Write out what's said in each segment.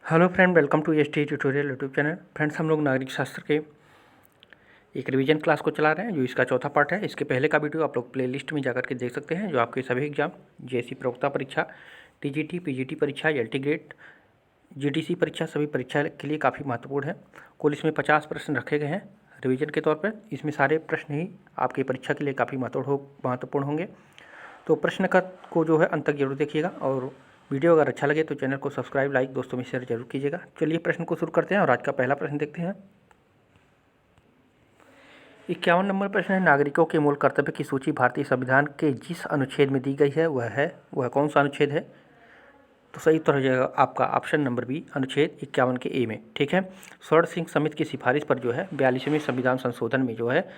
Hello friend, welcome to S T tutorial YouTube channel. Friends, हम लोग नागरिक शास्त्र के एक रिवीजन क्लास को चला रहे हैं जो इसका चौथा पार्ट है। इसके पहले का वीडियो आप लोग प्लेलिस्ट में जाकर के देख सकते हैं, जो आपके सभी एग्जाम जेएससी प्रवक्ता परीक्षा, टीजीटी पीजीटी परीक्षा, एलटी ग्रेड, जीडीसी परीक्षा, सभी परीक्षा के लिए काफ़ी महत्वपूर्ण है। कुल इसमें 50 प्रश्न रखे गए हैं रिवीजन के तौर पर। इसमें सारे प्रश्न ही आपकी परीक्षा के लिए काफ़ी महत्वपूर्ण होंगे। तो प्रश्न का को जो है अंत तक जरूर देखिएगा, और वीडियो अगर अच्छा लगे तो चैनल को सब्सक्राइब, लाइक, दोस्तों में शेयर जरूर कीजिएगा। चलिए प्रश्न को शुरू करते हैं और आज का पहला प्रश्न देखते हैं। 51 नंबर प्रश्न है, नागरिकों के मूल कर्तव्य की सूची भारतीय संविधान के जिस अनुच्छेद में दी गई है वह कौन सा अनुच्छेद है? तो सही उत्तर हो जाएगा आपका ऑप्शन नंबर बी, अनुच्छेद 51 के ए में। ठीक है। स्वर्ण सिंह समिति की सिफारिश पर जो है 42वें संविधान संशोधन में जो है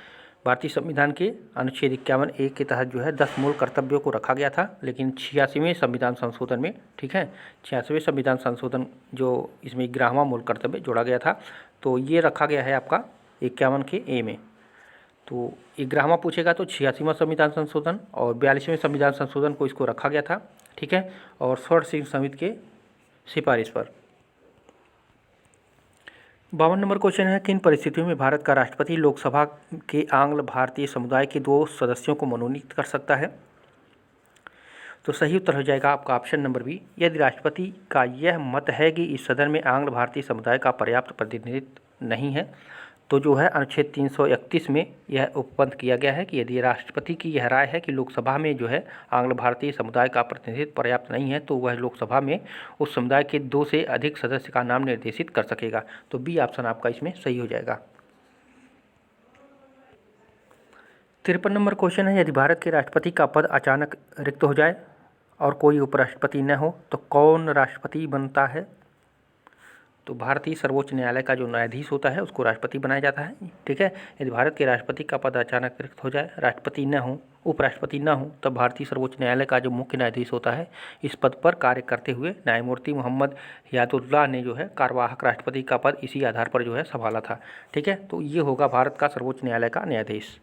भारतीय संविधान के अनुच्छेद 51 ए के तहत जो है 10 मूल कर्तव्यों को रखा गया था, लेकिन 86वें संविधान संशोधन में, ठीक है, 86वें संविधान संशोधन जो इसमें 11वां मूल कर्तव्य जोड़ा गया था, तो ये रखा गया है आपका 51 के ए में। तो 11वां पूछेगा तो 86वां संविधान संशोधन और 42वें संविधान संशोधन को इसको रखा गया था। ठीक है। और स्वर्ण सिंह समिति के सिफारिश पर। 52 नंबर क्वेश्चन है, किन परिस्थितियों में भारत का राष्ट्रपति लोकसभा के आंग्ल भारतीय समुदाय के 2 सदस्यों को मनोनीत कर सकता है? तो सही उत्तर हो जाएगा आपका ऑप्शन नंबर बी, यदि राष्ट्रपति का यह मत है कि इस सदन में आंग्ल भारतीय समुदाय का पर्याप्त प्रतिनिधित्व नहीं है, तो जो है अनुच्छेद 331 में यह उपबंध किया गया है कि यदि राष्ट्रपति की यह राय है कि लोकसभा में जो है आंग्ल भारतीय समुदाय का प्रतिनिधित्व पर्याप्त नहीं है, तो वह लोकसभा में उस समुदाय के 2 से अधिक सदस्य का नाम निर्देशित कर सकेगा। तो बी ऑप्शन आपका इसमें सही हो जाएगा। 53 नंबर क्वेश्चन है, यदि भारत के राष्ट्रपति का पद अचानक रिक्त हो जाए और कोई उपराष्ट्रपति न हो तो कौन राष्ट्रपति बनता है? तो भारतीय सर्वोच्च न्यायालय का जो न्यायाधीश होता है उसको राष्ट्रपति बनाया जाता है। ठीक है। यदि भारत के राष्ट्रपति का पद अचानक रिक्त हो जाए, राष्ट्रपति न हो, उपराष्ट्रपति न हो, तब भारतीय सर्वोच्च न्यायालय का जो मुख्य न्यायाधीश होता है, इस पद पर कार्य करते हुए न्यायमूर्ति मोहम्मद हियातुल्लाह ने जो है कार्यवाहक राष्ट्रपति का पद इसी आधार पर जो है संभाला था। ठीक है। तो ये होगा भारत का सर्वोच्च न्यायालय का न्यायाधीश।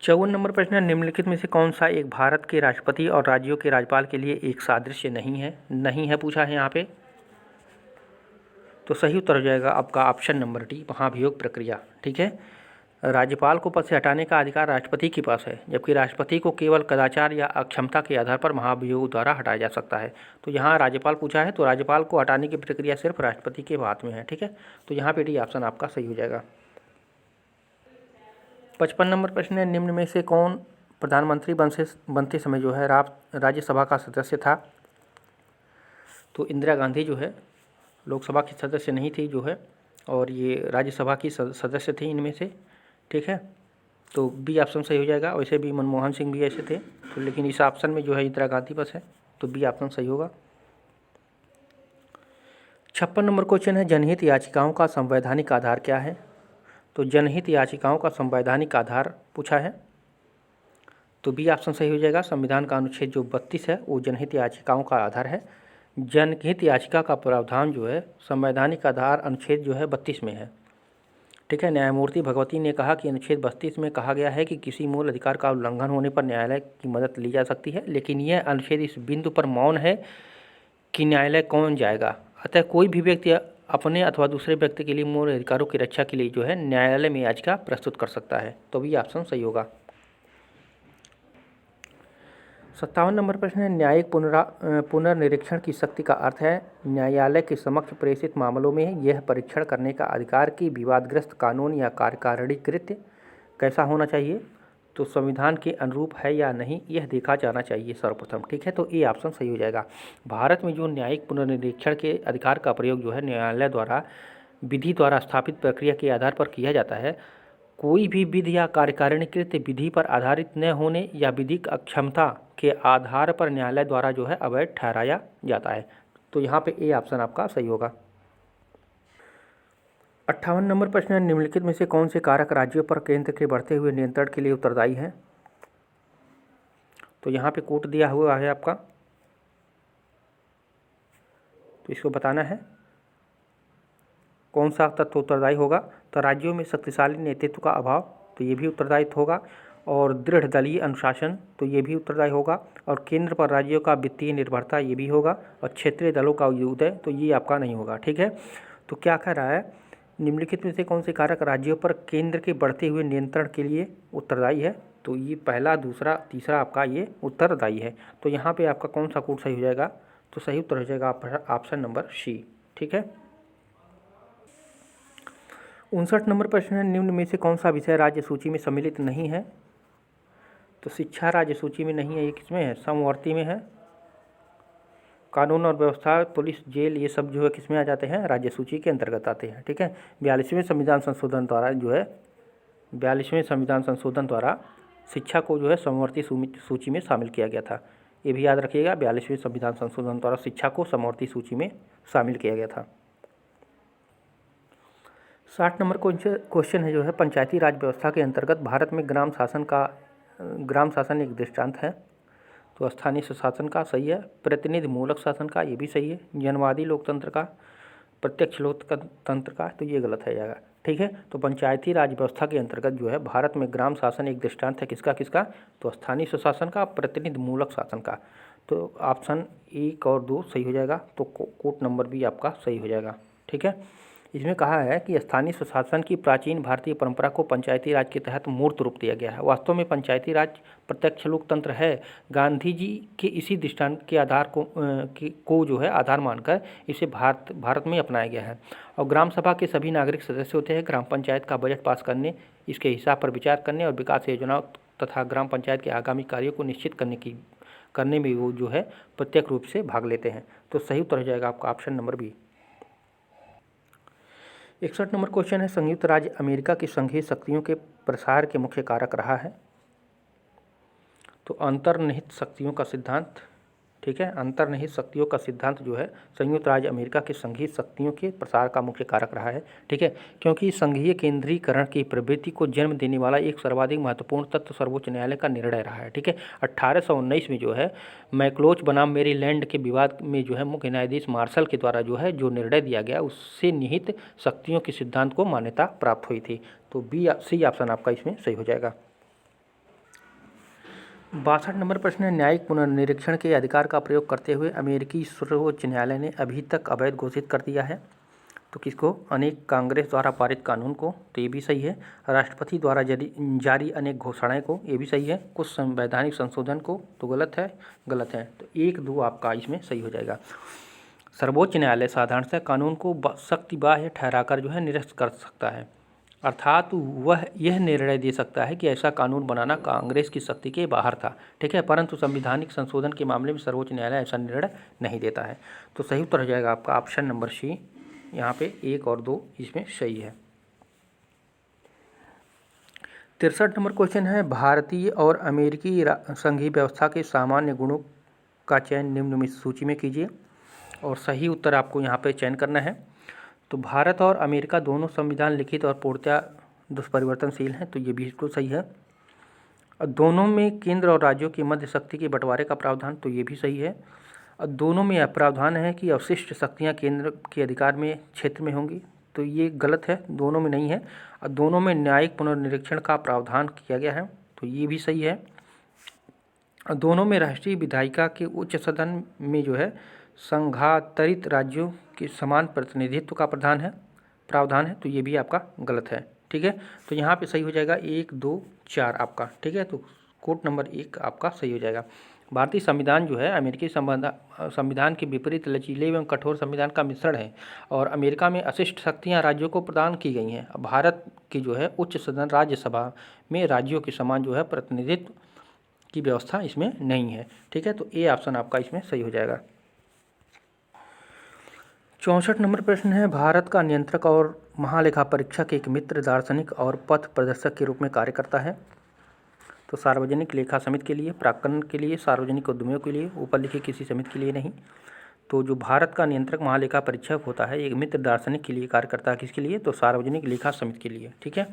54 नंबर प्रश्न है, निम्नलिखित में से कौन सा एक भारत के राष्ट्रपति और राज्यों के राज्यपाल के लिए एक सादृश्य नहीं है पूछा है यहाँ पे। तो सही उत्तर हो जाएगा आपका ऑप्शन नंबर डी, महाभियोग प्रक्रिया। ठीक है। राज्यपाल को पद से हटाने का अधिकार राष्ट्रपति के पास है, जबकि राष्ट्रपति को केवल कदाचार या अक्षमता के आधार पर महाभियोग द्वारा हटाया जा सकता है। तो यहाँ राज्यपाल पूछा है, तो राज्यपाल को हटाने की प्रक्रिया सिर्फ राष्ट्रपति के हाथ में है। ठीक है। तो यहाँ पे डी ऑप्शन आपका सही हो जाएगा। 55 नंबर प्रश्न है, निम्न में से कौन प्रधानमंत्री बनते समय जो है राज्यसभा का सदस्य था? तो इंदिरा गांधी जो है लोकसभा की सदस्य नहीं थी जो है, और ये राज्यसभा की सदस्य थी इनमें से। ठीक है। तो बी ऑप्शन सही हो जाएगा। वैसे भी मनमोहन सिंह भी ऐसे थे, तो लेकिन इस ऑप्शन में जो है इंदिरा गांधी बस है, तो बी ऑप्शन सही होगा। 56 नंबर क्वेश्चन है, जनहित याचिकाओं का संवैधानिक आधार क्या है? तो जनहित याचिकाओं का संवैधानिक आधार पूछा है, तो बी ऑप्शन सही हो जाएगा। संविधान का अनुच्छेद जो 32 है वो जनहित याचिकाओं का आधार है। जनहित याचिका का प्रावधान जो है संवैधानिक आधार अनुच्छेद जो है 32 में है। ठीक है। न्यायमूर्ति भगवती ने कहा कि अनुच्छेद 32 में कहा गया है कि किसी मूल अधिकार का उल्लंघन होने पर न्यायालय की मदद ली जा सकती है, लेकिन यह अनुच्छेद इस बिंदु पर मौन है कि न्यायालय कौन जाएगा। अतः कोई भी व्यक्ति अपने अथवा दूसरे व्यक्ति के लिए मूल अधिकारों की रक्षा के लिए जो है न्यायालय में याचिका प्रस्तुत कर सकता है। तो भी ऑप्शन सही होगा। 57 नंबर प्रश्न है, न्यायिक पुनर्निरीक्षण की शक्ति का अर्थ है न्यायालय के समक्ष प्रेषित मामलों में यह परीक्षण करने का अधिकार कि विवादग्रस्त कानून या कार्यकारिणी कृत्य कैसा होना चाहिए, तो संविधान के अनुरूप है या नहीं, यह देखा जाना चाहिए सर्वप्रथम। ठीक है। तो ये ऑप्शन सही हो जाएगा। भारत में जो न्यायिक पुनर्निरीक्षण के अधिकार का प्रयोग जो है न्यायालय द्वारा विधि द्वारा स्थापित प्रक्रिया के आधार पर किया जाता है। कोई भी विधि या कार्यकारिणी कृत्य विधि पर आधारित न होने या विधिक अक्षमता के आधार पर न्यायालय द्वारा जो है अवैध ठहराया जाता है। तो यहाँ पे ए ऑप्शन आपका सही होगा। 58 नंबर प्रश्न है, निम्नलिखित में से कौन से कारक राज्यों पर केंद्र के बढ़ते हुए नियंत्रण के लिए उत्तरदायी है? तो यहाँ पे कोट दिया हुआ है आपका, तो इसको बताना है कौन सा तत्व उत्तरदायी होगा। तो राज्यों में शक्तिशाली नेतृत्व का अभाव, तो ये भी उत्तरदायित्व होगा। और दृढ़ दलीय अनुशासन, तो ये भी उत्तरदायी होगा। और केंद्र पर राज्यों का वित्तीय निर्भरता, ये भी होगा। और क्षेत्रीय दलों का उदय, तो ये आपका नहीं होगा। ठीक है, तो क्या कह रहा है, निम्नलिखित में से कौन से कारक राज्यों पर केंद्र के बढ़ते हुए नियंत्रण के लिए उत्तरदायी है? तो ये पहला, दूसरा, तीसरा आपका ये उत्तरदायी है। तो यहाँ पे आपका कौन सा कोड सही हो जाएगा? तो सही उत्तर हो जाएगा ऑप्शन नंबर सी। ठीक है, 59 नंबर प्रश्न है, निम्न में से कौन सा विषय राज्य सूची में सम्मिलित नहीं है? तो शिक्षा राज्य सूची में नहीं है, ये किसमें है? समवर्ती में है। कानून और व्यवस्था, पुलिस, जेल, ये सब जो है किसमें आ जाते हैं? राज्य सूची के अंतर्गत आते हैं। ठीक है, 42वें संविधान संशोधन द्वारा जो है 42वें संविधान संशोधन द्वारा शिक्षा को जो है समवर्ती सूची में शामिल किया गया था। ये भी याद रखिएगा, 42वें संविधान संशोधन द्वारा शिक्षा को समवर्ती सूची में शामिल किया गया था। 60 नंबर क्वेश्चन है जो है, पंचायती राज व्यवस्था के अंतर्गत भारत में ग्राम शासन एक दृष्टांत है। तो स्थानीय स्वशासन का सही है। प्रतिनिधि मूलक शासन का, ये भी सही है। जनवादी लोकतंत्र का, प्रत्यक्ष लोकतंत्र का, तो ये गलत है जाएगा। ठीक है, तो पंचायती राज व्यवस्था के अंतर्गत जो है भारत में ग्राम शासन एक दृष्टांत है। किसका किसका? तो स्थानीय स्वशासन का, प्रतिनिधि मूलक शासन का। तो ऑप्शन 1 और 2 सही हो जाएगा। तो कोड नंबर भी आपका सही हो जाएगा। ठीक है, इसमें कहा है कि स्थानीय स्वशासन की प्राचीन भारतीय परंपरा को पंचायती राज के तहत मूर्त रूप दिया गया है। वास्तव में पंचायती राज प्रत्यक्ष लोकतंत्र है। गांधी जी के इसी दृष्टांत के आधार को जो है आधार मानकर इसे भारत में अपनाया गया है। और ग्राम सभा के सभी नागरिक सदस्य होते हैं। ग्राम पंचायत का बजट पास करने, इसके हिसाब पर विचार करने और विकास योजनाओं तथा ग्राम पंचायत के आगामी कार्यों को निश्चित करने में वो जो है प्रत्यक्ष रूप से भाग लेते हैं। तो सही उत्तर हो जाएगा आपका option number B. 61 number question है, संयुक्त राज्य अमेरिका की संघीय शक्तियों के प्रसार के मुख्य कारक रहा है। तो अंतर्निहित शक्तियों का सिद्धांत। ठीक है, अंतर्निहित शक्तियों का सिद्धांत जो है संयुक्त राज्य अमेरिका के संघीय शक्तियों के प्रसार का मुख्य कारक रहा है। ठीक है, क्योंकि संघीय केंद्रीकरण की प्रवृत्ति को जन्म देने वाला एक सर्वाधिक महत्वपूर्ण तत्व सर्वोच्च न्यायालय का निर्णय रहा है। ठीक है, 1819 में जो है मैक्लोच बनाम मेरीलैंड के विवाद में जो है मुख्य न्यायाधीश मार्शल के द्वारा जो है जो निर्णय दिया गया, उससे निहित शक्तियों के सिद्धांत को मान्यता प्राप्त हुई थी। तो सी ऑप्शन आपका इसमें सही हो जाएगा। 62 नंबर प्रश्न है, न्यायिक पुनर्निरीक्षण के अधिकार का प्रयोग करते हुए अमेरिकी सर्वोच्च न्यायालय ने अभी तक अवैध घोषित कर दिया है। तो किसको? अनेक कांग्रेस द्वारा पारित कानून को, तो ये भी सही है। राष्ट्रपति द्वारा जारी अनेक घोषणाएं को, ये भी सही है। कुछ संवैधानिक संशोधन को, तो गलत है। तो 1, 2 आपका इसमें सही हो जाएगा। सर्वोच्च न्यायालय साधारणतः कानून को शक्ति बाह्य ठहराकर जो है निरस्त कर सकता है, अर्थात वह यह निर्णय दे सकता है कि ऐसा कानून बनाना कांग्रेस की शक्ति के बाहर था। ठीक है, परंतु संवैधानिक संशोधन के मामले में सर्वोच्च न्यायालय ऐसा निर्णय नहीं देता है। तो सही उत्तर हो जाएगा आपका ऑप्शन नंबर सी। यहाँ पे 1 और 2 इसमें सही है। 63 नंबर क्वेश्चन है, भारतीय और अमेरिकी संघीय व्यवस्था के सामान्य गुणों का चयन निम्न में सूची में कीजिए। और सही उत्तर आपको यहाँ पे चयन करना है। तो भारत और अमेरिका दोनों संविधान लिखित और पूर्णतः दुष्परिवर्तनशील हैं, तो ये भी बिल्कुल सही है। और दोनों में केंद्र और राज्यों के मध्य शक्ति के बंटवारे का प्रावधान, तो ये भी सही है। और दोनों में यह प्रावधान है कि अवशिष्ट शक्तियाँ केंद्र के अधिकार में क्षेत्र में होंगी, तो ये गलत है, दोनों में नहीं है। और दोनों में न्यायिक पुनर्निरीक्षण का प्रावधान किया गया है, तो ये भी सही है। और दोनों में राष्ट्रीय विधायिका के उच्च सदन में जो है संघातरित राज्यों के समान प्रतिनिधित्व का प्रावधान है, तो ये भी आपका गलत है। ठीक है, तो यहाँ पे सही हो जाएगा 1, 2, 4 आपका। ठीक है, तो कोड नंबर 1 आपका सही हो जाएगा। भारतीय संविधान जो है अमेरिकी संविधान के विपरीत लचीले एवं कठोर संविधान का मिश्रण है। और अमेरिका में अशिष्ट शक्तियाँ राज्यों को प्रदान की गई हैं। भारत की जो है उच्च सदन राज्यसभा में राज्यों के समान जो है प्रतिनिधित्व की व्यवस्था इसमें नहीं है। ठीक है, तो ए ऑप्शन आपका इसमें सही हो जाएगा। 64 नंबर प्रश्न है, भारत का नियंत्रक और महालेखा परीक्षक एक मित्र, दार्शनिक और पथ प्रदर्शक के रूप में कार्य करता है। तो सार्वजनिक लेखा समिति के लिए, प्राक्कलन के लिए, सार्वजनिक उद्यमियों के लिए, ऊपर लिखे किसी समिति के लिए नहीं। तो जो भारत का नियंत्रक महालेखा परीक्षक होता है एक मित्र दार्शनिक के लिए कार्य करता है, किसके लिए? तो सार्वजनिक लेखा समिति के लिए। ठीक है,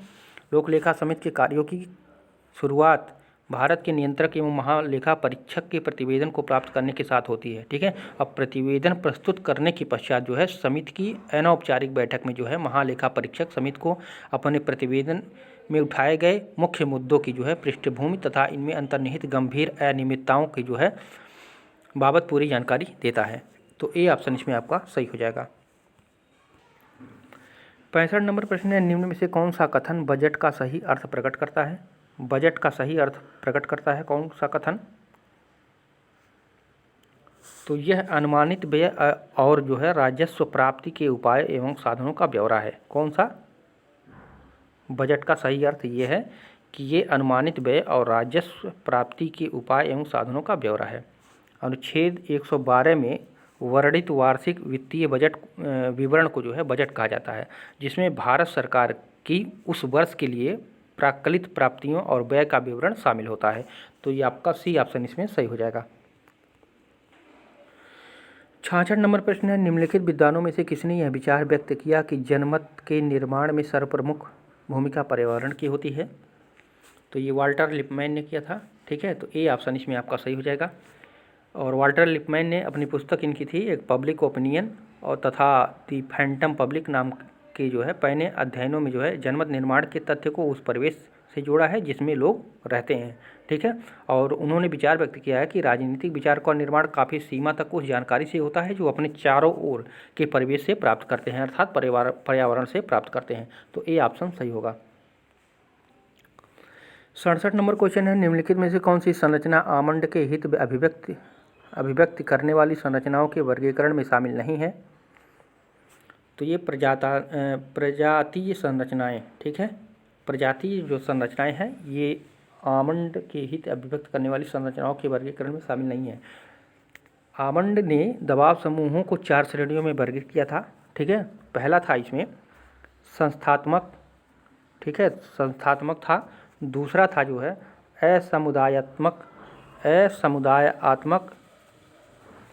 लोक लेखा समिति के कार्यों की शुरुआत भारत के नियंत्रक एवं महालेखा परीक्षक के प्रतिवेदन को प्राप्त करने के साथ होती है। ठीक है, अब प्रतिवेदन प्रस्तुत करने के पश्चात जो है समिति की अनौपचारिक बैठक में जो है महालेखा परीक्षक समिति को अपने प्रतिवेदन में उठाए गए मुख्य मुद्दों की जो है पृष्ठभूमि तथा इनमें अंतर्निहित गंभीर अनियमितताओं की जो है बाबत पूरी जानकारी देता है। तो ए ऑप्शन इसमें आपका सही हो जाएगा। 65 नंबर प्रश्न है, निम्न में से कौन सा कथन बजट का सही अर्थ प्रकट करता है? बजट का सही अर्थ प्रकट करता है कौन सा कथन? तो यह अनुमानित व्यय और जो है राजस्व प्राप्ति के उपाय एवं साधनों का ब्यौरा है। कौन सा? बजट का सही अर्थ ये है कि ये अनुमानित व्यय और राजस्व प्राप्ति के उपाय एवं साधनों का ब्यौरा है। अनुच्छेद 112 में वर्णित वार्षिक वित्तीय बजट विवरण को जो है बजट कहा जाता है, जिसमें भारत सरकार की उस वर्ष के लिए प्राक्कलित प्राप्तियों और व्यय का विवरण शामिल होता है। तो ये आपका सी ऑप्शन इसमें सही हो जाएगा। 66 नंबर प्रश्न है, निम्नलिखित विद्वानों में से किसने यह विचार व्यक्त किया कि जनमत के निर्माण में सर्वप्रमुख भूमिका पर्यावरण की होती है? तो ये वाल्टर लिपमैन ने किया था। ठीक है, तो ए ऑप्शन इसमें आपका सही हो जाएगा। और वाल्टर लिपमैन ने अपनी पुस्तक इनकी थी एक पब्लिक ओपिनियन और तथा दी फैंटम पब्लिक नाम के जो है पहले अध्ययनों में जो है जनमत निर्माण के तथ्य को उस परिवेश से जोड़ा है जिसमें लोग रहते हैं। ठीक है, और उन्होंने विचार व्यक्त किया है कि राजनीतिक विचार का निर्माण काफ़ी सीमा तक उस जानकारी से होता है जो अपने चारों ओर के परिवेश से प्राप्त करते हैं, अर्थात पर्यावरण से प्राप्त करते हैं। तो ए ऑप्शन सही होगा। 67 नंबर क्वेश्चन है, निम्नलिखित में से कौन सी संरचना आमंड के हित अभिव्यक्ति करने वाली संरचनाओं के वर्गीकरण में शामिल नहीं है? तो ये प्रजातीय संरचनाएं। ठीक है, प्रजातीय जो संरचनाएं हैं ये आमंड के हित अभिव्यक्त करने वाली संरचनाओं के वर्गीकरण में शामिल नहीं है। आमंड ने दबाव समूहों को 4 श्रेणियों में वर्गीकृत किया था। ठीक है, पहला था इसमें संस्थात्मक। ठीक है, संस्थात्मक था। दूसरा था जो है असमुदायात्मक,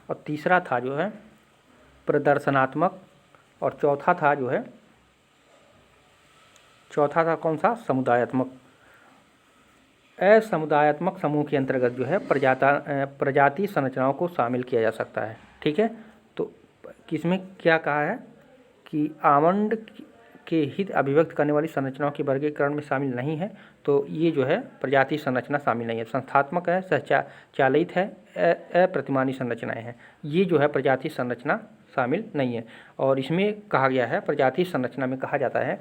और तीसरा था जो है प्रदर्शनात्मक, और चौथा था कौन सा? समुदायात्मक। असमुदायात्मक समूह के अंतर्गत जो है प्रजाति संरचनाओं को शामिल किया जा सकता है। ठीक है, तो किसमें क्या कहा है कि आमंड के हित अभिव्यक्त करने वाली संरचनाओं के वर्गीकरण में शामिल नहीं है, तो ये जो है प्रजाति संरचना शामिल नहीं है। संस्थात्मक है, सहचालित है, अप्रतिमानी संरचनाएं हैं, ये जो है प्रजाति संरचना शामिल नहीं है। और इसमें कहा गया है, प्रजाति संरचना में कहा जाता है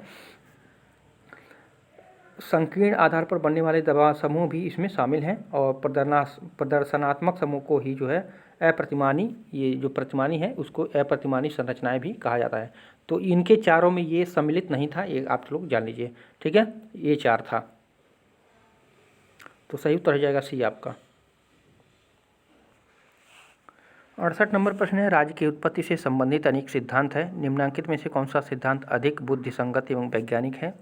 संकीर्ण आधार पर बनने वाले दबाव समूह भी इसमें शामिल हैं, और प्रदर्शनात्मक समूह को ही जो है अप्रतिमानी, ये जो प्रतिमानी है उसको अप्रतिमानी संरचनाएं भी कहा जाता है। तो इनके चारों में ये सम्मिलित नहीं था, ये आप लोग जान लीजिए। ठीक है, ये 4 था। तो सही उत्तर हो जाएगा सी आपका। 68 नंबर प्रश्न है, राज्य की उत्पत्ति से संबंधित अनेक सिद्धांत है, निम्नांकित में से कौन सा सिद्धांत अधिक बुद्धिसंगत एवं वैज्ञानिक है?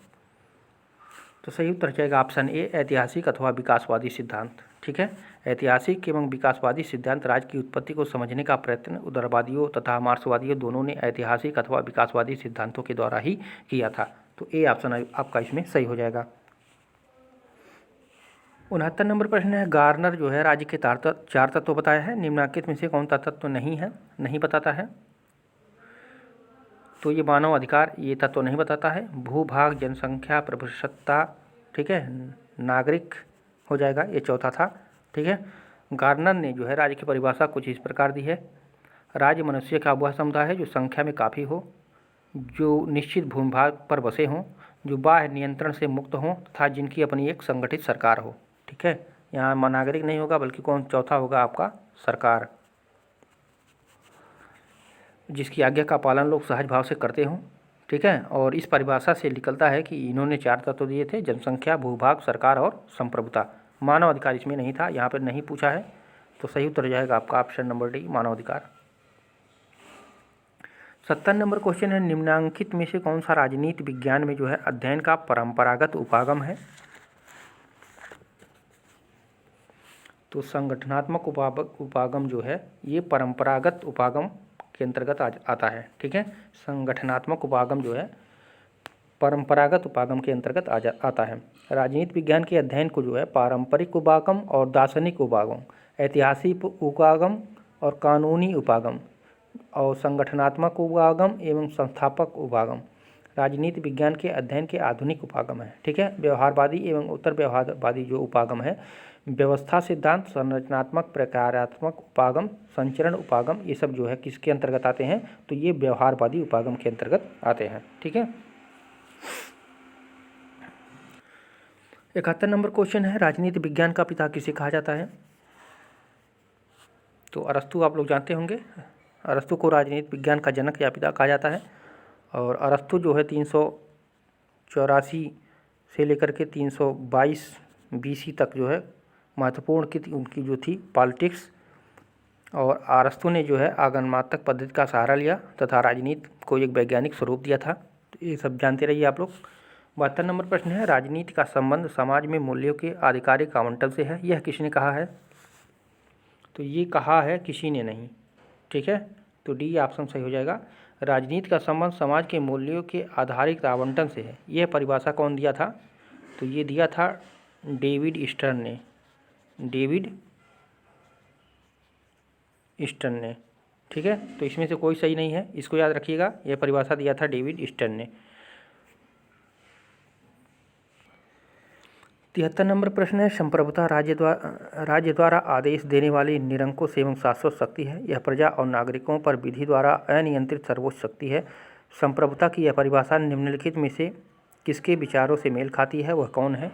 तो सही उत्तर जाएगा ऑप्शन ए, ऐतिहासिक अथवा विकासवादी सिद्धांत। ठीक है, ऐतिहासिक एवं विकासवादी सिद्धांत राज्य की उत्पत्ति को समझने का प्रयत्न उदारवादियों तथा मार्क्सवादियों दोनों ने ऐतिहासिक अथवा विकासवादी सिद्धांतों के द्वारा ही किया था। तो ए ऑप्शन आपका इसमें सही हो जाएगा। 69 नंबर प्रश्न है, गार्नर जो है राज्य के 4 तत्व बताया है, निम्नलिखित में से कौन सा तत्व नहीं बताता है? तो ये मानव अधिकार ये तत्व नहीं बताता है। भूभाग, जनसंख्या, प्रभुसत्ता, ठीक है, नागरिक हो जाएगा, ये चौथा था। ठीक है, गार्नर ने जो है राज्य की परिभाषा कुछ इस प्रकार दी है, राज्य मनुष्य का वह समुदाय है जो संख्या में काफ़ी हो, जो निश्चित भूभाग पर बसे हों, जो बाह्य नियंत्रण से मुक्त हों तथा जिनकी अपनी एक संगठित सरकार हो। ठीक है, यहाँ नागरिक नहीं होगा बल्कि कौन चौथा होगा आपका सरकार, जिसकी आज्ञा का पालन लोग सहज भाव से करते हों। ठीक है, और इस परिभाषा से निकलता है कि इन्होंने 4 तत्व दिए थे, जनसंख्या, भूभाग, सरकार और संप्रभुता। मानव अधिकार इसमें नहीं था, यहाँ पर नहीं पूछा है, तो सही उत्तर जाएगा आपका ऑप्शन नंबर डी, मानव अधिकार। 70 नंबर क्वेश्चन है, निम्नांकित में से कौन सा राजनीति विज्ञान में जो है अध्ययन का परंपरागत उपागम है? तो संगठनात्मक उपागम जो है ये परंपरागत उपागम के अंतर्गत आता है। ठीक है, संगठनात्मक उपागम जो है परंपरागत उपागम के अंतर्गत आता है। राजनीति विज्ञान के अध्ययन को जो है पारंपरिक उपागम और दार्शनिक उपागम, ऐतिहासिक उपागम और कानूनी उपागम, और संगठनात्मक उपागम एवं संस्थापक उपागम, राजनीति विज्ञान के अध्ययन के आधुनिक उपागम है। ठीक है, व्यवहारवादी एवं उत्तर व्यवहारवादी जो उपागम है, व्यवस्था सिद्धांत, संरचनात्मक, प्रकारात्मक उपागम, संचरण उपागम, ये सब जो है किसके अंतर्गत आते हैं, तो ये व्यवहारवादी उपागम के अंतर्गत आते हैं। ठीक है, 71 नंबर क्वेश्चन है, राजनीति विज्ञान का पिता किसे कहा जाता है? तो अरस्तु आप लोग जानते होंगे, अरस्तु को राजनीति विज्ञान का जनक या पिता कहा जाता है। और अरस्तु जो है 384 से लेकर के 322 BC तक जो है महत्वपूर्ण की उनकी जो थी पॉलिटिक्स, और अरस्तु ने जो है आगमनात्मक पद्धति का सहारा लिया तथा राजनीति को एक वैज्ञानिक स्वरूप दिया था। तो ये सब जानते रहिए आप लोग। 72 नंबर प्रश्न है, राजनीति का संबंध समाज में मूल्यों के आधिकारिक आवंटन से है, यह किसने कहा है? तो ये कहा है किसी ने नहीं। ठीक है, तो डी ऑप्शन सही हो जाएगा। राजनीति का संबंध समाज के मूल्यों के आधारित आवंटन से है, यह परिभाषा कौन दिया था? तो ये दिया था डेविड स्टर्न ने, डेविड स्टर्न ने। ठीक है, तो इसमें से कोई सही नहीं है, इसको याद रखिएगा, यह परिभाषा दिया था डेविड स्टर्न ने। 73 नंबर प्रश्न है, संप्रभुता राज्य द्वारा आदेश देने वाली निरंकुश एवं शाश्वत शक्ति है, यह प्रजा और नागरिकों पर विधि द्वारा अनियंत्रित सर्वोच्च शक्ति है। संप्रभुता की यह परिभाषा निम्नलिखित में से किसके विचारों से मेल खाती है, वह कौन है?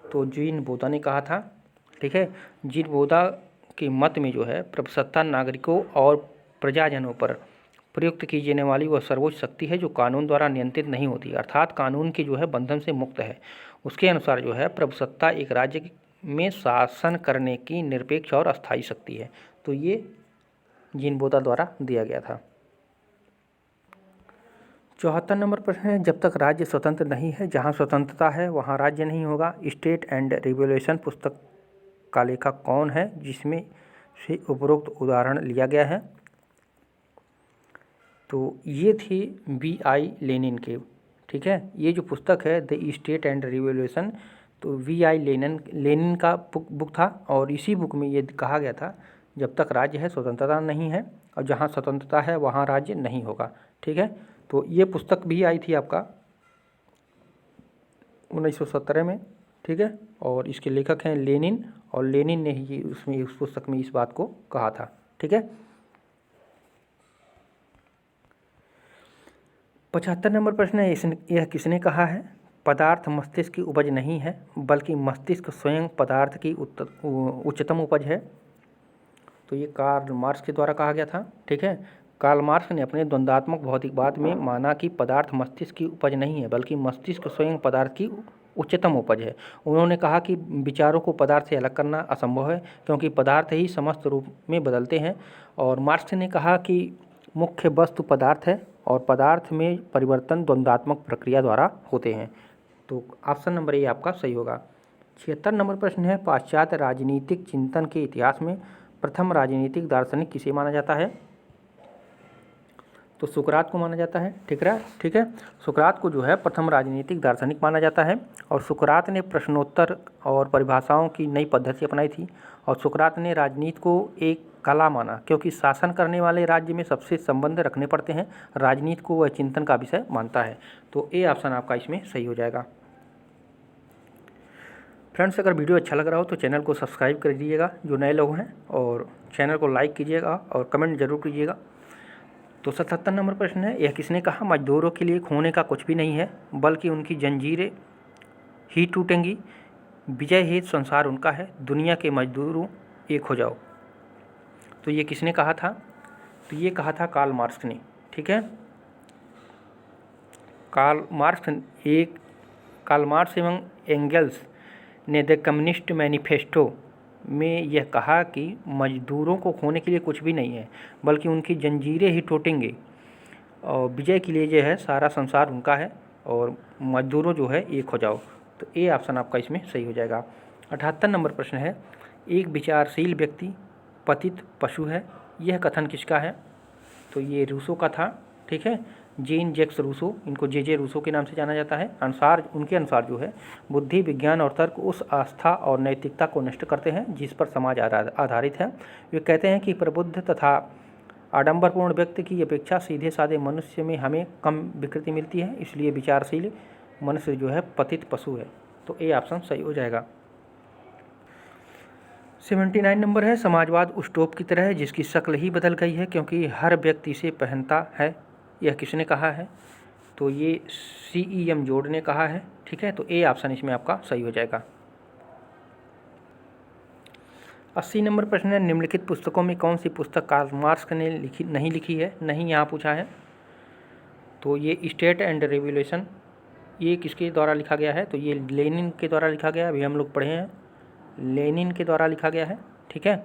तो जीन बोधा ने कहा था। ठीक है, जीन बोधा के मत में जो है प्रभुसत्ता नागरिकों और प्रजाजनों पर प्रयुक्त की जाने वाली वह सर्वोच्च शक्ति है जो कानून द्वारा नियंत्रित नहीं होती, अर्थात कानून के जो है बंधन से मुक्त है। उसके अनुसार जो है प्रभुसत्ता एक राज्य में शासन करने की निरपेक्ष और अस्थायी शक्ति है। तो ये जीन बोधा द्वारा दिया गया था। 74 नंबर प्रश्न है, जब तक राज्य स्वतंत्र नहीं है, जहाँ स्वतंत्रता है वहाँ राज्य नहीं होगा। स्टेट एंड रिवोल्यूशन पुस्तक का लेखक कौन है जिसमें से उपरोक्त उदाहरण लिया गया है? तो ये थी V.I. लेनिन के। ठीक है, ये जो पुस्तक है द स्टेट एंड रिवोल्यूशन, तो V.I. लेनिन का बुक था, और इसी बुक में ये कहा गया था जब तक राज्य है स्वतंत्रता नहीं है, और जहाँ स्वतंत्रता है वहाँ राज्य नहीं होगा। ठीक है, तो ये पुस्तक भी आई थी आपका 1917 में। ठीक है, और इसके लेखक हैं लेनिन, और लेनिन ने ही उसमें उस पुस्तक में इस बात को कहा था। ठीक है, 75 नंबर प्रश्न है, यह किसने कहा है? पदार्थ मस्तिष्क की उपज नहीं है, बल्कि मस्तिष्क स्वयं पदार्थ की उच्चतम उपज है। तो ये कार्ल मार्क्स के द्वारा कहा गया था। ठीक है, कार्ल मार्क्स ने अपने द्वंद्वात्मक भौतिकवाद में माना कि पदार्थ मस्तिष्क की उपज नहीं है, बल्कि मस्तिष्क स्वयं पदार्थ की उच्चतम उपज है। उन्होंने कहा कि विचारों को पदार्थ से अलग करना असंभव है, क्योंकि पदार्थ ही समस्त रूप में बदलते हैं। और मार्क्स ने कहा कि मुख्य वस्तु पदार्थ है, और पदार्थ में परिवर्तन द्वंद्वात्मक प्रक्रिया द्वारा होते हैं। तो ऑप्शन नंबर ए आपका सही होगा। 76 नंबर प्रश्न है, पाश्चात्य राजनीतिक चिंतन के इतिहास में प्रथम राजनीतिक दार्शनिक किसे माना जाता है? तो सुकरात को माना जाता है। ठीक है, सुकरात को जो है प्रथम राजनीतिक दार्शनिक माना जाता है, और सुकरात ने प्रश्नोत्तर और परिभाषाओं की नई पद्धति अपनाई थी। और सुकरात ने राजनीति को एक कला माना, क्योंकि शासन करने वाले राज्य में सबसे संबंध रखने पड़ते हैं। राजनीति को वह चिंतन का विषय मानता है। तो ए ऑप्शन आपका इसमें सही हो जाएगा। फ्रेंड्स, अगर वीडियो अच्छा लग रहा हो तो चैनल को सब्सक्राइब कर दीजिएगा जो नए लोग हैं, और चैनल को लाइक कीजिएगा और कमेंट जरूर कीजिएगा। तो 77 नंबर प्रश्न है, यह किसने कहा? मजदूरों के लिए खोने का कुछ भी नहीं है, बल्कि उनकी जंजीरें ही टूटेंगी। विजय हेतु संसार उनका है, दुनिया के मजदूरों एक हो जाओ। तो ये किसने कहा था? तो ये कहा था कार्ल मार्क्स ने। ठीक है, कार्ल मार्क्स एवं एंगल्स ने द कम्युनिस्ट मैनिफेस्टो में यह कहा कि मजदूरों को खोने के लिए कुछ भी नहीं है, बल्कि उनकी जंजीरें ही टूटेंगे, और विजय के लिए जो है सारा संसार उनका है, और मजदूरों जो है एक हो जाओ। तो ए ऑप्शन आपका इसमें सही हो जाएगा। 78 नंबर प्रश्न है, एक विचारशील व्यक्ति पतित पशु है, यह कथन किसका है? तो ये रूसो का था। ठीक है, जीन जैक्स रूसो, इनको जे रूसो के नाम से जाना जाता है। उनके अनुसार जो है बुद्धि, विज्ञान और तर्क उस आस्था और नैतिकता को नष्ट करते हैं जिस पर समाज आधारित है। वे कहते हैं कि प्रबुद्ध तथा आडंबरपूर्ण व्यक्ति की अपेक्षा सीधे साधे मनुष्य में हमें कम विकृति मिलती है, इसलिए विचारशील मनुष्य जो है पतित पशु है। तो ए ऑप्शन सही हो जाएगा। 79 नंबर है, समाजवाद उस टोप की तरह है जिसकी शक्ल ही बदल गई है क्योंकि हर व्यक्ति इसे पहनता है। यह किसने कहा है? तो ये CEM जोड़ ने कहा है। ठीक है, तो ए ऑप्शन इसमें आपका सही हो जाएगा। 80 नंबर प्रश्न है, निम्नलिखित पुस्तकों में कौन सी पुस्तक कार्ल मार्क्स ने नहीं लिखी है? नहीं यहाँ पूछा है। तो ये स्टेट एंड रेवोल्यूशन ये किसके द्वारा लिखा गया है? तो ये लेनिन के द्वारा लिखा गया है, अभी हम लोग पढ़े हैं, लेनिन के द्वारा लिखा गया है। ठीक है,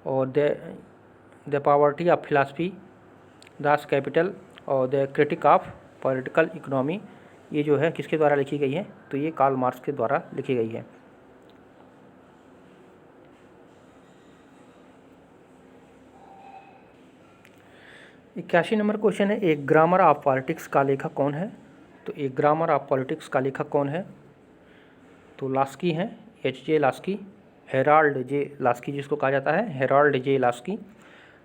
और the Poverty of Philosophy, Das Kapital और the Critique of Political Economy ये जो है किसके द्वारा लिखी गई है? तो ये कार्ल मार्क्स के द्वारा लिखी गई है। इक्यासी नंबर क्वेश्चन है, एक ग्रामर ऑफ पॉलिटिक्स का लेखक कौन है? तो एक ग्रामर ऑफ पॉलिटिक्स का लेखक कौन है? तो लास्की हैं, H.J. लास्की, हेराल्ड जे लास्की जिसको कहा जाता है, हेराल्ड जे लास्की।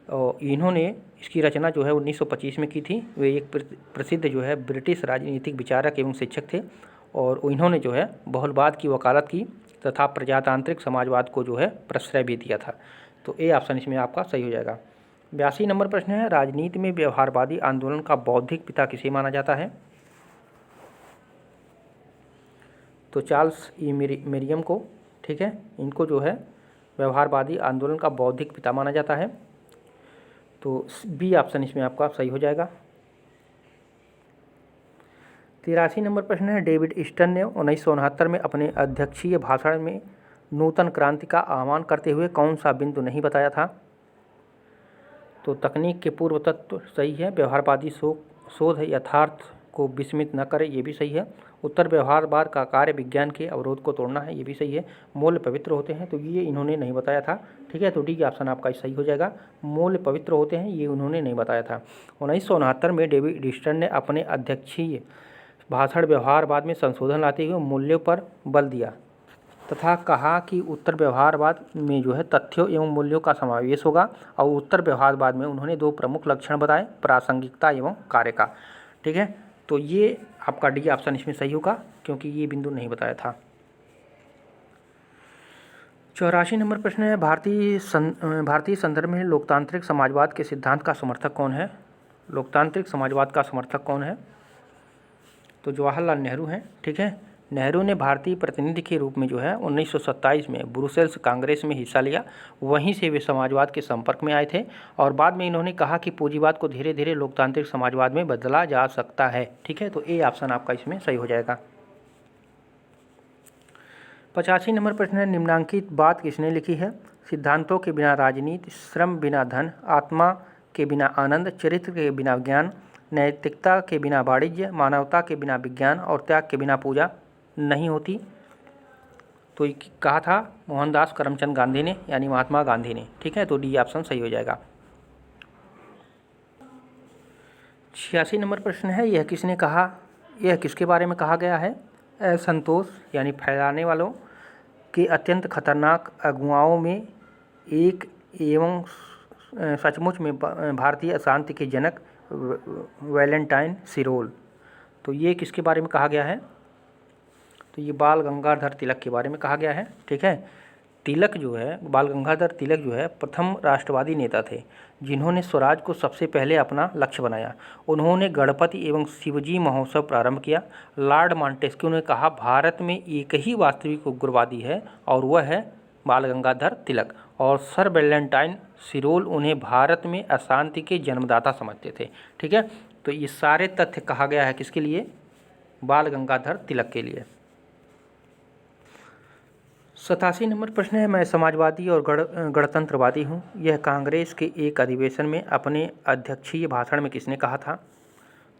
और इन्होंने इसकी रचना जो है 1925 में की थी। वे एक प्रसिद्ध जो है ब्रिटिश राजनीतिक विचारक एवं शिक्षक थे और इन्होंने जो है बहुलवाद की वकालत की तथा प्रजातांत्रिक समाजवाद को जो है प्रश्रय भी दिया था। तो ए ऑप्शन इसमें आपका सही हो जाएगा। 82 नंबर प्रश्न है, राजनीति में व्यवहारवादी आंदोलन का बौद्धिक पिता किसे माना जाता है? तो चार्ल्स ई मेरियम को। ठीक है, इनको जो है व्यवहारवादी आंदोलन का बौद्धिक पिता माना जाता है। तो बी ऑप्शन इसमें आपका सही हो जाएगा। 83 नंबर प्रश्न है, डेविड ईस्टन ने 1969 में अपने अध्यक्षीय भाषण में नूतन क्रांति का आह्वान करते हुए कौन सा बिंदु नहीं बताया था? तो तकनीक के पूर्व तत्व सही है, व्यवहारवादी शोध यथार्थ को विस्मित न करे ये भी सही है, उत्तर व्यवहारवाद का कार्य विज्ञान के अवरोध को तोड़ना है ये भी सही है, मूल्य पवित्र होते हैं तो ये इन्होंने नहीं बताया था। ठीक है, तो डी ऑप्शन आपका सही हो जाएगा, मूल्य पवित्र होते हैं ये उन्होंने नहीं बताया था। 1969 में डेविड ईस्टन ने अपने अध्यक्षीय भाषण व्यवहारवाद में संशोधन लाते हुए मूल्यों पर बल दिया तथा कहा कि उत्तर व्यवहारवाद में जो है तथ्यों एवं मूल्यों का समावेश होगा और उत्तर व्यवहारवाद में उन्होंने दो प्रमुख लक्षण बताए, प्रासंगिकता एवं कार्य का। ठीक है, तो ये आपका डी ऑप्शन इसमें सही होगा क्योंकि ये बिंदु नहीं बताया था। 84 नंबर प्रश्न है, भारतीय संदर्भ में लोकतांत्रिक समाजवाद के सिद्धांत का समर्थक कौन है? लोकतांत्रिक समाजवाद का समर्थक कौन है? तो जवाहरलाल नेहरू हैं। ठीक है, नेहरू ने भारतीय प्रतिनिधि के रूप में जो है 1927 में ब्रुसेल्स कांग्रेस में हिस्सा लिया, वहीं से वे समाजवाद के संपर्क में आए थे और बाद में इन्होंने कहा कि पूंजीवाद को धीरे धीरे लोकतांत्रिक समाजवाद में बदला जा सकता है। ठीक है, तो ए ऑप्शन आपका इसमें सही हो जाएगा। 85 नंबर प्रश्न है, निम्नांकित बात किसने लिखी है? सिद्धांतों के बिना राजनीति, श्रम बिना धन, आत्मा के बिना आनंद, चरित्र के बिना ज्ञान, नैतिकता के बिना वाणिज्य, मानवता के बिना विज्ञान और त्याग के बिना पूजा नहीं होती। तो ये कहा था मोहनदास करमचंद गांधी ने, यानी महात्मा गांधी ने। ठीक है, तो डी ऑप्शन सही हो जाएगा। 86 नंबर प्रश्न है, यह किसने कहा, यह किसके बारे में कहा गया है? असंतोष यानी फैलाने वालों के अत्यंत खतरनाक अगुवाओं में एक एवं सचमुच में भारतीय अशांति के जनक वैलेंटाइन सिरोल। तो ये किसके बारे में कहा गया है? तो ये बाल गंगाधर तिलक के बारे में कहा गया है। ठीक है, तिलक जो है, बाल गंगाधर तिलक जो है प्रथम राष्ट्रवादी नेता थे जिन्होंने स्वराज को सबसे पहले अपना लक्ष्य बनाया। उन्होंने गणपति एवं शिवजी महोत्सव प्रारंभ किया। लॉर्ड मॉन्टेस्क्यू ने कहा भारत में एक ही वास्तविक उग्रवादी है और वह है बाल गंगाधर तिलक, और सर वैलेंटाइन सिरोल उन्हें भारत में अशांति के जन्मदाता समझते थे। ठीक है, तो ये सारे तथ्य कहा गया है किसके लिए? बाल गंगाधर तिलक के लिए। 87 नंबर प्रश्न है, मैं समाजवादी और गणतंत्रवादी हूँ, यह कांग्रेस के एक अधिवेशन में अपने अध्यक्षीय भाषण में किसने कहा था?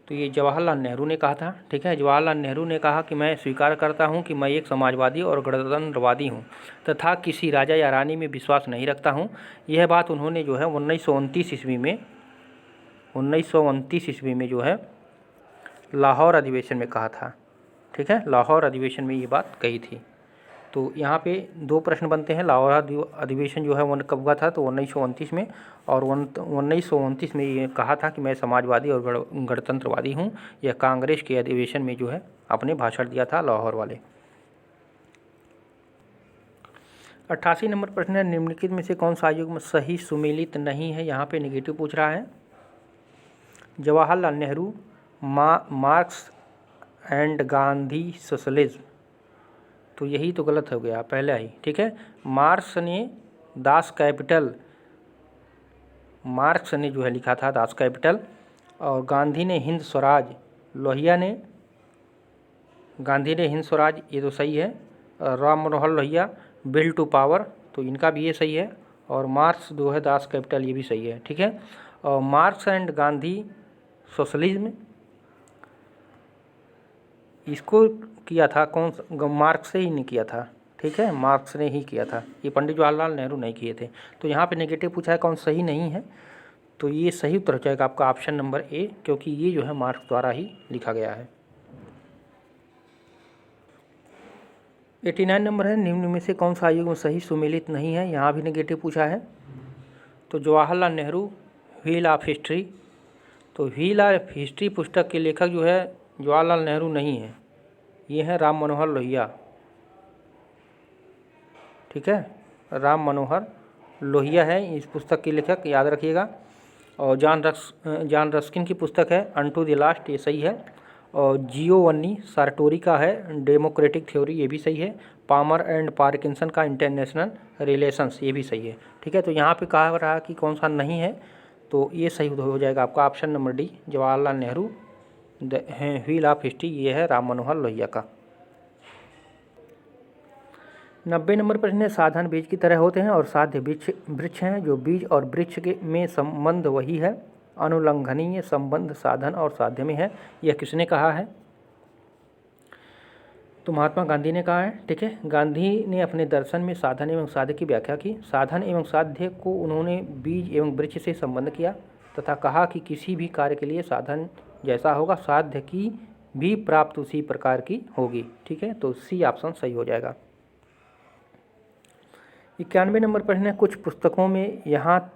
तो ये जवाहरलाल नेहरू ने कहा था। ठीक है, जवाहरलाल नेहरू ने कहा कि मैं स्वीकार करता हूं कि मैं एक समाजवादी और गणतंत्रवादी हूं तथा किसी राजा या रानी में विश्वास नहीं रखता हूं। यह बात उन्होंने जो है 1929 ईस्वी में जो है लाहौर अधिवेशन में कहा था। ठीक है, लाहौर अधिवेशन में ये बात कही थी। तो यहाँ पे दो प्रश्न बनते हैं। लाहौर अधिवेशन जो है वो कब हुआ था, तो 1929 में। और 1929 में ये कहा था कि मैं समाजवादी और गणतंत्रवादी हूँ। यह कांग्रेस के अधिवेशन में जो है अपने भाषण दिया था लाहौर वाले। 88 नंबर प्रश्न है, निम्नलिखित में से कौन सा युग्म सही सुमेलित नहीं है। यहाँ पे नेगेटिव पूछ रहा है। Jawaharlal Nehru, marks and Gandhi socialism, तो यही तो गलत हो गया पहले ही। ठीक है, मार्क्स ने जो है लिखा था दास कैपिटल, और गांधी ने हिंद स्वराज, गांधी ने हिंद स्वराज, ये तो सही है। Ram Manohar Lohia bill to power, तो इनका भी ये सही है। और मार्क्स जो है दास कैपिटल, ये भी सही है। ठीक है, और मार्क्स एंड गांधी सोशलिज्म, इसको किया था कौन, मार्क्स से ही नहीं किया था। ठीक है, मार्क्स ने ही किया था, ये पंडित जवाहरलाल नेहरू नहीं किए थे। तो यहाँ पे नेगेटिव पूछा है, कौन सही नहीं है, तो ये सही उत्तर हो जाएगा आपका ऑप्शन नंबर ए, क्योंकि ये जो है मार्क्स द्वारा ही लिखा गया है। 89 नंबर है, निम्न में से कौन सा युग्म सही सुमेलित नहीं है। यहाँ भी नेगेटिव पूछा है। तो Jawaharlal Nehru wheel of history, तो व्हील ऑफ हिस्ट्री पुस्तक के लेखक जो है जवाहरलाल नेहरू नहीं है, ये है राम मनोहर लोहिया। ठीक है, राम मनोहर लोहिया है इस पुस्तक के लेखक, याद रखिएगा। और जॉन रस्किन की पुस्तक है अनटू द लास्ट, ये सही है। और जियोवन्नी सार्टोरी का है डेमोक्रेटिक थ्योरी, ये भी सही है। पामर एंड पार्किंसन का इंटरनेशनल रिलेशंस, ये भी सही है। ठीक है, तो यहाँ पे कहा रहा कि कौन सा नहीं है, तो ये सही हो जाएगा आपका option number D, Jawaharlal Nehru the wheel of history, ये है राम मनोहर लोहिया का। 90 नंबर प्रश्न है, साधन बीज की तरह होते हैं और साध्य वृक्ष हैं। जो बीज और वृक्ष के में संबंध वही है, अनुल्लंघनीय संबंध साधन और साध्य में है। यह किसने कहा है, तो महात्मा गांधी ने कहा है। ठीक है, गांधी ने अपने दर्शन में साधन एवं साध्य की व्याख्या की। साधन एवं साध्य को उन्होंने बीज एवं वृक्ष से संबंध किया तथा कहा कि किसी भी कार्य के लिए साधन जैसा होगा साध्य की भी प्राप्त उसी प्रकार की होगी। ठीक है, तो सी ऑप्शन सही हो जाएगा। 91 नंबर प्रश्न है, कुछ पुस्तकों में यहाँ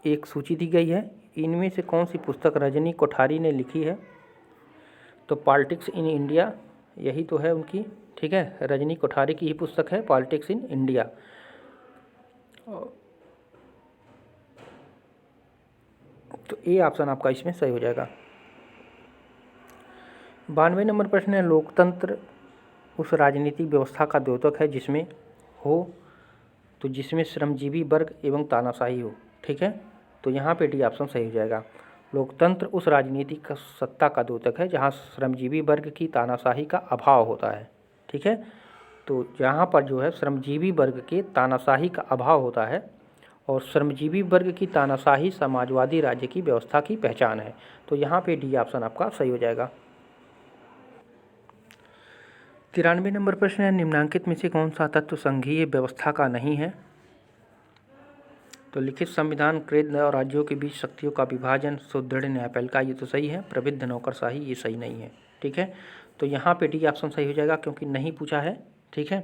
एक सूची दी गई है, इनमें से कौन सी पुस्तक रजनी कोठारी ने लिखी है। तो पॉलिटिक्स इन इंडिया, यही तो है उनकी। ठीक है, रजनी कोठारी की ही पुस्तक है पॉलिटिक्स इन इंडिया। तो ए ऑप्शन आपका इसमें सही हो जाएगा। 92 नंबर प्रश्न है, लोकतंत्र उस राजनीतिक व्यवस्था का द्योतक है जिसमें तो जिसमें श्रमजीवी वर्ग एवं तानाशाही हो। ठीक है, तो यहाँ पे डी ऑप्शन सही हो जाएगा। लोकतंत्र उस राजनीतिक सत्ता का द्योतक है जहाँ श्रमजीवी वर्ग की तानाशाही का अभाव होता है। ठीक है, तो यहाँ पर जो है श्रमजीवी वर्ग के तानाशाही का अभाव होता है और श्रमजीवी वर्ग की तानाशाही समाजवादी राज्य की व्यवस्था की पहचान है। तो यहाँ पे डी ऑप्शन आपका सही हो जाएगा। 93 नंबर प्रश्न है, निम्नांकित में से कौन सा तत्व संघीय व्यवस्था का नहीं है। तो लिखित संविधान, केंद्र और राज्यों के बीच शक्तियों का विभाजन, सुदृढ़ न्यायपालिका, ये तो सही है। प्रबुद्ध नौकरशाही, ये सही नहीं है। ठीक है, तो यहाँ पे डी ऑप्शन सही हो जाएगा क्योंकि नहीं पूछा है। ठीक है,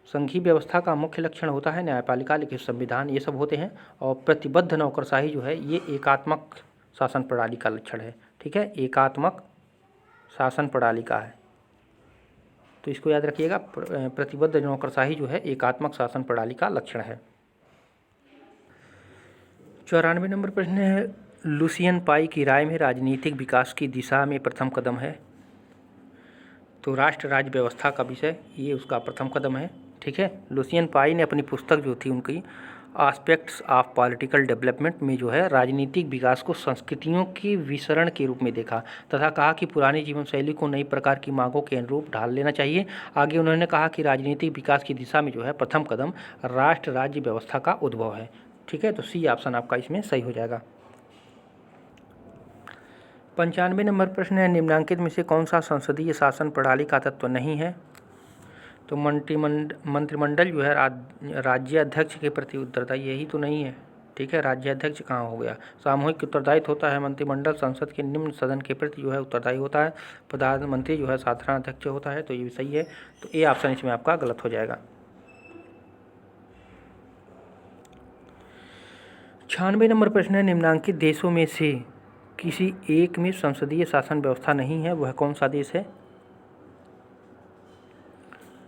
संघीय व्यवस्था का मुख्य लक्षण होता है न्यायपालिका, लिखित संविधान, ये सब होते हैं। और प्रतिबद्ध नौकरशाही जो है ये एकात्मक शासन प्रणाली का लक्षण है। ठीक है, एकात्मक शासन प्रणाली का है, तो इसको याद रखिएगा। प्रतिबद्ध नौकरशाही जो है एकात्मक शासन प्रणाली का लक्षण है। 94 नंबर प्रश्न है, लुसियन पाई की राय में राजनीतिक विकास की दिशा में प्रथम कदम है। तो राष्ट्र राज्य व्यवस्था का विषय, ये उसका प्रथम कदम है। ठीक है, लुसियन पाई ने अपनी पुस्तक जो थी उनकी एस्पेक्ट्स ऑफ पॉलिटिकल डेवलपमेंट में जो है राजनीतिक विकास को संस्कृतियों के विसरण के रूप में देखा तथा कहा कि पुरानी जीवन शैली को नई प्रकार की मांगों के अनुरूप ढाल लेना चाहिए। आगे उन्होंने कहा कि राजनीतिक विकास की दिशा में जो है प्रथम कदम राष्ट्र राज्य व्यवस्था का उद्भव है। ठीक है, तो सी ऑप्शन आपका इसमें सही हो जाएगा। 95 नंबर प्रश्न है, निम्नांकित में से कौन सा संसदीय शासन प्रणाली का तत्व नहीं है। तो मंत्रिमंडल जो है राज्याध्यक्ष के प्रति उत्तरदायी, यही तो नहीं है। ठीक है, राज्याध्यक्ष कहाँ हो गया। सामूहिक उत्तरदायित्व होता है मंत्रिमंडल संसद के निम्न सदन के प्रति जो है उत्तरदायी होता है। प्रधानमंत्री जो है साधारण अध्यक्ष होता है, तो ये भी सही है। तो ए ऑप्शन इसमें आपका गलत हो जाएगा। 96 नंबर प्रश्न है, निम्नांकित देशों में से किसी एक में संसदीय शासन व्यवस्था नहीं है, वह कौन सा देश है?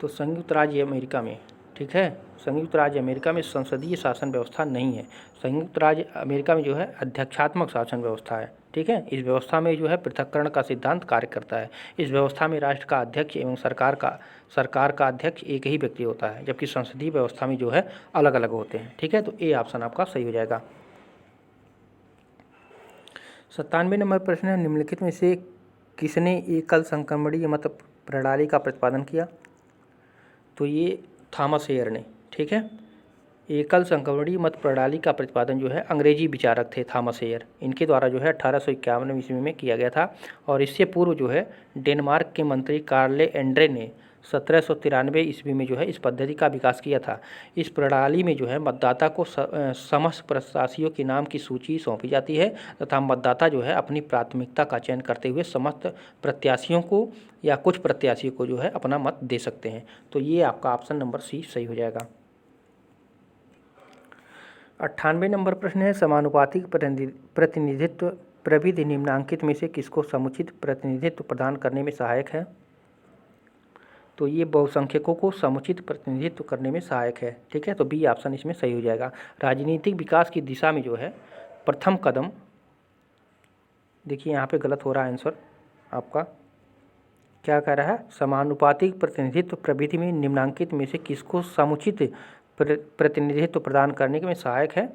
तो संयुक्त राज्य अमेरिका में, ठीक है, संयुक्त राज्य अमेरिका में संसदीय शासन व्यवस्था नहीं है। संयुक्त राज्य अमेरिका में जो है अध्यक्षात्मक शासन व्यवस्था है, ठीक है। इस व्यवस्था में जो है पृथक्करण का सिद्धांत कार्य करता है। इस व्यवस्था में राष्ट्र का अध्यक्ष एवं सरकार का अध्यक्ष एक ही व्यक्ति होता है, जबकि संसदीय व्यवस्था में जो है अलग अलग होते हैं, ठीक है। तो ए ऑप्शन आपका सही हो जाएगा। 97 नंबर प्रश्न है, निम्नलिखित में से किसने एकल संक्रमणीय मत प्रणाली का प्रतिपादन किया? तो ये थॉमस हेयर ने, ठीक है। एकल संक्रमणीय मत प्रणाली का प्रतिपादन जो है अंग्रेजी विचारक थे थॉमस हेयर, इनके द्वारा जो है 1851 ईस्वी में किया गया था। और इससे पूर्व जो है डेनमार्क के मंत्री कार्ले एंड्रे ने 1793 ईस्वी में जो है इस पद्धति का विकास किया था। इस प्रणाली में जो है मतदाता को समस्त प्रत्याशियों के नाम की सूची सौंपी जाती है तथा मतदाता जो है अपनी प्राथमिकता का चयन करते हुए समस्त प्रत्याशियों को या कुछ प्रत्याशियों को जो है अपना मत दे सकते हैं। तो ये आपका ऑप्शन नंबर सी सही हो जाएगा। 98 नंबर प्रश्न है, समानुपातिक प्रतिनिधित्व प्रविधि निम्नांकित में से किसको समुचित प्रतिनिधित्व प्रदान करने में सहायक है? तो ये बहुसंख्यकों को समुचित प्रतिनिधित्व करने में सहायक है, ठीक है। तो बी ऑप्शन इसमें सही हो जाएगा। राजनीतिक विकास की दिशा में जो है प्रथम कदम, देखिए यहाँ पे गलत हो रहा है आंसर आपका, क्या कह रहा है, समानुपातिक प्रतिनिधित्व प्रविधि में निम्नांकित में से किसको समुचित प्रतिनिधित्व प्रदान करने में सहायक है?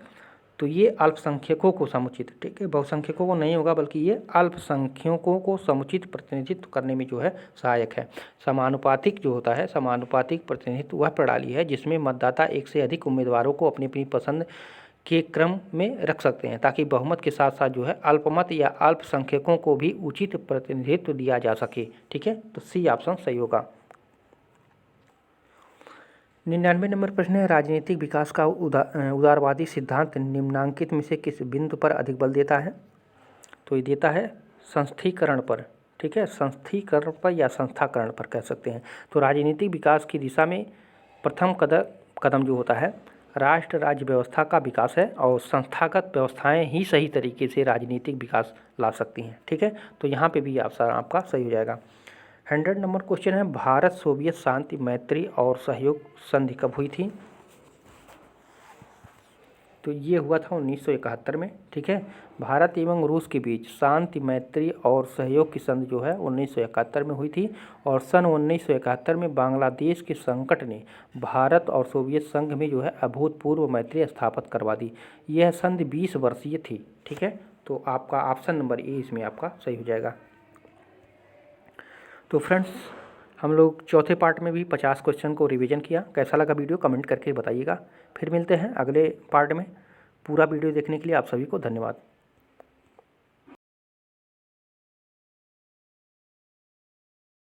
तो ये अल्पसंख्यकों को समुचित, ठीक है, बहुसंख्यकों को नहीं होगा, बल्कि ये अल्पसंख्यकों को समुचित प्रतिनिधित्व करने में जो है सहायक है। समानुपातिक जो होता है, समानुपातिक प्रतिनिधित्व वह प्रणाली है जिसमें मतदाता एक से अधिक उम्मीदवारों को अपनी अपनी पसंद के क्रम में रख सकते हैं ताकि बहुमत के साथ साथ जो है अल्पमत या अल्पसंख्यकों को भी उचित प्रतिनिधित्व दिया जा सके, ठीक है। तो सी ऑप्शन सही होगा। 99 नंबर प्रश्न है, राजनीतिक विकास का उदारवादी सिद्धांत निम्नांकित में से किस बिंदु पर अधिक बल देता है? तो ये देता है संस्थीकरण पर, ठीक है, संस्थीकरण पर या संस्थाकरण पर कह सकते हैं। तो राजनीतिक विकास की दिशा में प्रथम कदम जो होता है राष्ट्र राज्य व्यवस्था का विकास है और संस्थागत व्यवस्थाएं ही सही तरीके से राजनीतिक विकास ला सकती हैं, ठीक है। तो यहाँ पे भी ऑप्शन आपका सही हो जाएगा। 100 नंबर क्वेश्चन है, भारत सोवियत शांति मैत्री और सहयोग संधि कब हुई थी? तो ये हुआ था 1971 में, ठीक है। भारत एवं रूस के बीच शांति मैत्री और सहयोग की संधि जो है 1971 में हुई थी। और सन 1971 में बांग्लादेश के संकट ने भारत और सोवियत संघ में जो है अभूतपूर्व मैत्री स्थापित करवा दी। यह संधि 20 वर्षीय थी, ठीक है। तो आपका ऑप्शन नंबर ए इसमें आपका सही हो जाएगा। तो फ्रेंड्स, हम लोग चौथे पार्ट में भी 50 क्वेश्चन को रिवीजन किया। कैसा लगा वीडियो कमेंट करके बताइएगा। फिर मिलते हैं अगले पार्ट में। पूरा वीडियो देखने के लिए आप सभी को धन्यवाद।